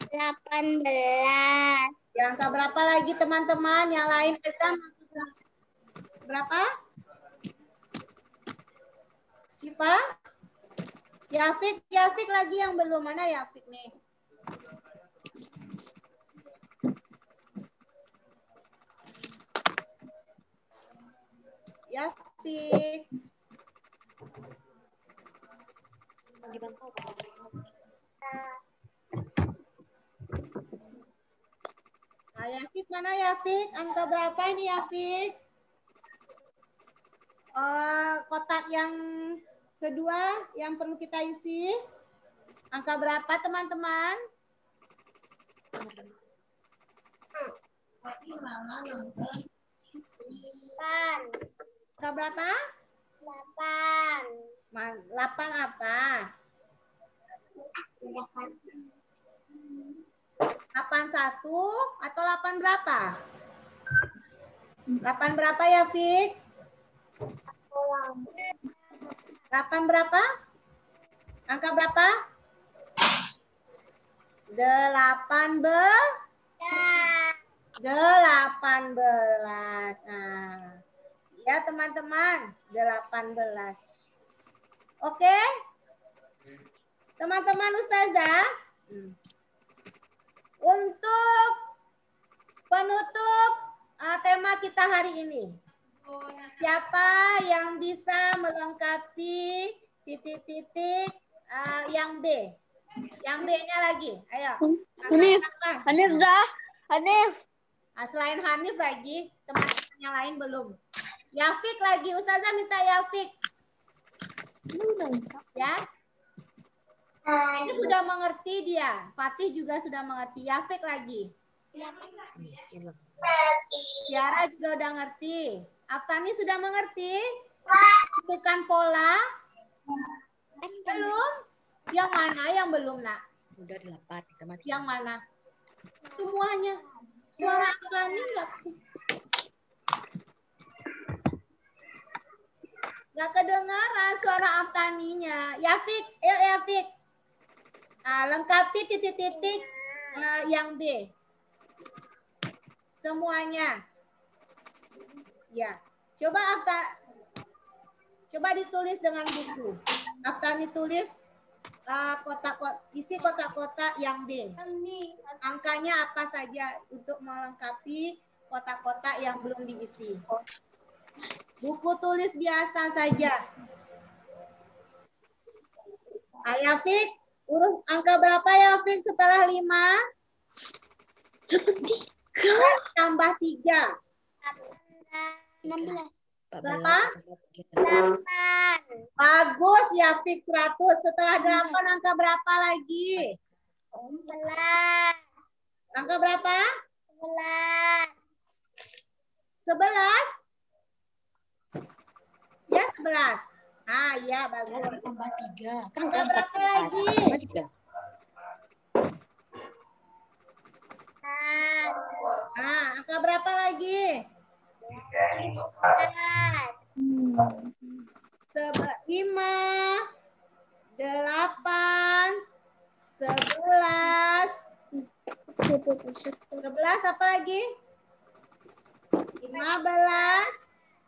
18. Ya, angka berapa lagi, teman-teman? Yang lain Azam berapa? Siva? Yafik lagi yang belum. Mana Yafik nih? Yafik. Nah, Yafik mana Yafik? Angka berapa ini Yafik? Kotak yang kedua yang perlu kita isi. Angka berapa teman-teman? Angka berapa? 8 apa? 81 atau 8 berapa? 8 berapa ya, Fik? 8 berapa? Angka berapa? 18. 18. Nah, ya teman-teman, 18. Oke? Teman-teman Ustazah, untuk penutup tema kita hari ini. Siapa yang bisa melengkapi titik-titik yang B? Yang B-nya lagi. Ayo. Hanif Zah. Hanif. Selain Hanif lagi, teman-teman yang lain belum. Yafik lagi. Ustazah minta Yafik. Ya. Ini sudah mengerti dia. Fatih juga sudah mengerti. Yafik lagi. Tiara juga udah ngerti. Aftani sudah mengerti? Bukan pola? Belum? Yang mana yang belum, Nak? Udah 8. Yang mana? Semuanya. Suara Aftani enggak? Enggak kedengaran suara Aftaninya. Yafik, Yafik. Lengkapi titik-titik yang B. Semuanya. Ya. Coba ditulis dengan buku. Aftani tulis isi kotak-kotak yang B. Angkanya apa saja untuk melengkapi kotak-kotak yang belum diisi. Buku tulis biasa saja. Yafik, urus angka berapa Yafik setelah 5? tambah 3. 16. Berapa? 8. Bagus Yafik 100. Setelah 8 angka berapa lagi? 11. Angka berapa? 11. Ya 11. Ya bagus. Tambah 3. Kan Angka berapa lagi? Tambah 3. Angka berapa lagi? 5, 8, 11. 11 apa lagi? 15,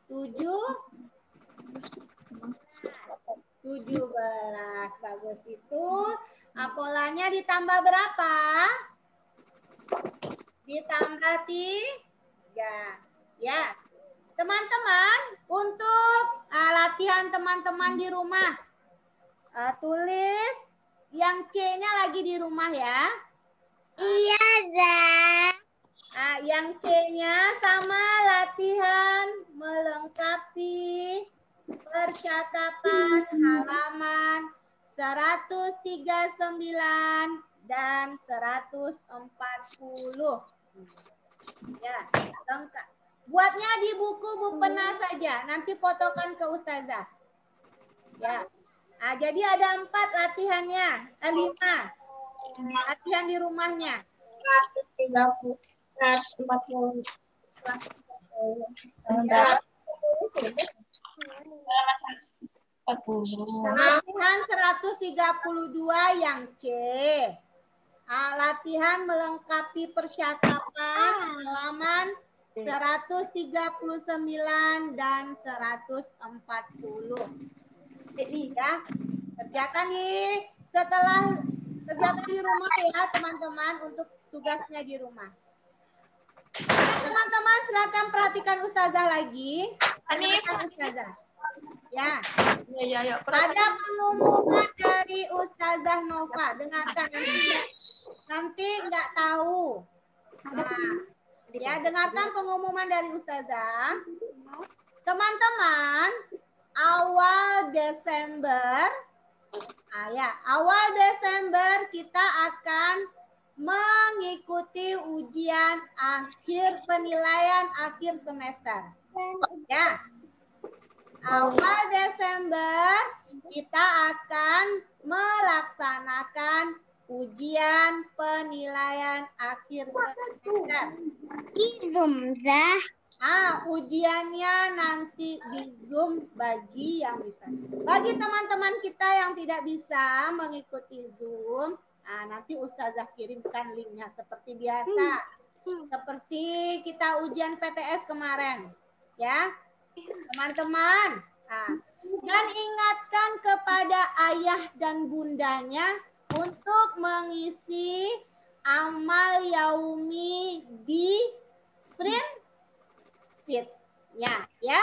17. Bagus itu. Polanya ditambah berapa? Ditambah 3. Ya. Teman-teman, untuk latihan teman-teman di rumah, tulis yang C-nya lagi di rumah ya. Iya, Zah. Yang C-nya sama latihan melengkapi percakapan halaman 139 dan 140. Ya, lengkap. Buatnya di buku Bupena saja. Nanti fotokan ke Ustazah. Ya. Jadi ada 4 latihannya. 5. Latihan di rumahnya. 130. 140. Latihan 132 yang C. Latihan melengkapi percakapan halaman 139 dan 140. Ya, kerjakan nih. Setelah kerjakan di rumah ya teman-teman untuk tugasnya di rumah. Teman-teman silakan perhatikan Ustazah lagi. Perhatikan Ustazah. Ya. Ada pengumuman dari Ustazah Nova. Dengarkan nanti nggak tahu. Ya, dengarkan pengumuman dari Ustazah. Teman-teman, awal Desember kita akan mengikuti ujian akhir penilaian akhir semester. Ya. Awal Desember kita akan melaksanakan ujian penilaian akhir semester. Di Zoom, Zah. Ujiannya nanti di Zoom bagi yang bisa. Bagi teman-teman kita yang tidak bisa mengikuti Zoom, nanti Ustazah kirimkan linknya seperti biasa. Seperti kita ujian PTS kemarin. Ya, teman-teman. Dan ingatkan kepada ayah dan bundanya untuk mengisi amal yaumi di sprint sheet-nya, ya.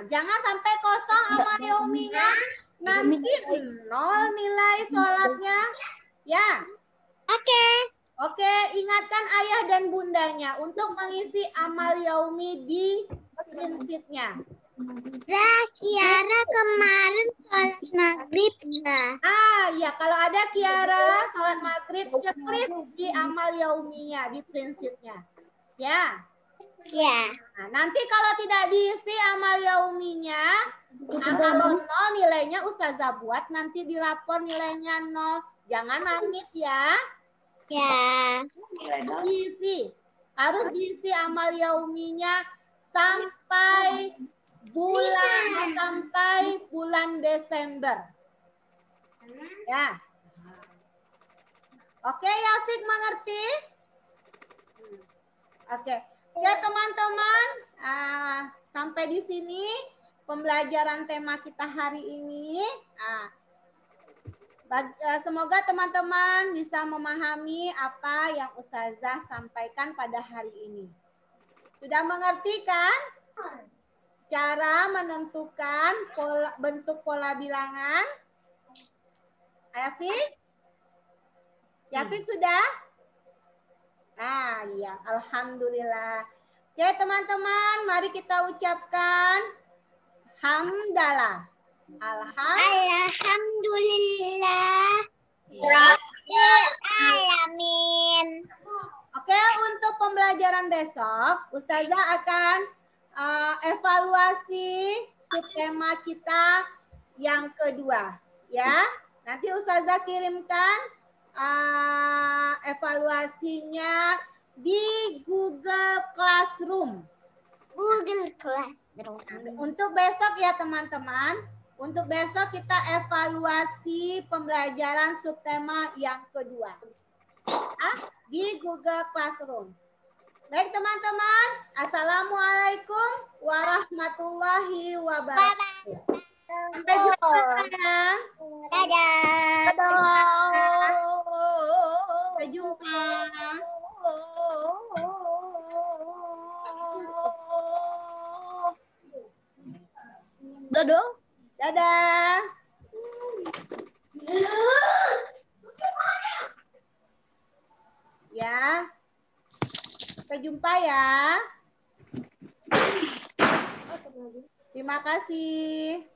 Jangan sampai kosong amal yauminya, nanti 0 nilai sholatnya, ya. Oke, ingatkan ayah dan bundanya untuk mengisi amal yaumi di sprint sheet-nya. Zah, Kiara kemarin sholat maghrib nggak? Ya kalau ada Kiara sholat maghrib, checklist di amal yauminya di print sheet-nya, ya. Ya. Nanti kalau tidak diisi amal yauminya, kalau 0 nilainya Ustazah buat nanti dilapor nilainya 0. Jangan nangis ya. Ya. Harus diisi amal yauminya sampai bulan Desember. Ya. Oke, Yafik mengerti? Oke. Ya teman-teman, sampai di sini pembelajaran tema kita hari ini. Semoga teman-teman bisa memahami apa yang Ustazah sampaikan pada hari ini. Sudah mengerti kan? Cara menentukan bentuk pola bilangan. Yafik sudah? Iya, alhamdulillah. Oke, teman-teman, mari kita ucapkan hamdalah. Alhamdulillah. Rabbil alamin. Oke, untuk pembelajaran besok, Ustazah akan evaluasi subtema kita yang kedua, ya. Nanti Ustazah kirimkan evaluasinya di Google Classroom. Untuk besok ya teman-teman, untuk besok kita evaluasi pembelajaran subtema yang kedua di Google Classroom. Baik teman-teman, Assalamualaikum warahmatullahi wabarakatuh. Sampai jumpa ya. Dadah. Sampai jumpa. Dadah. Ya. Sampai jumpa ya. Terima kasih.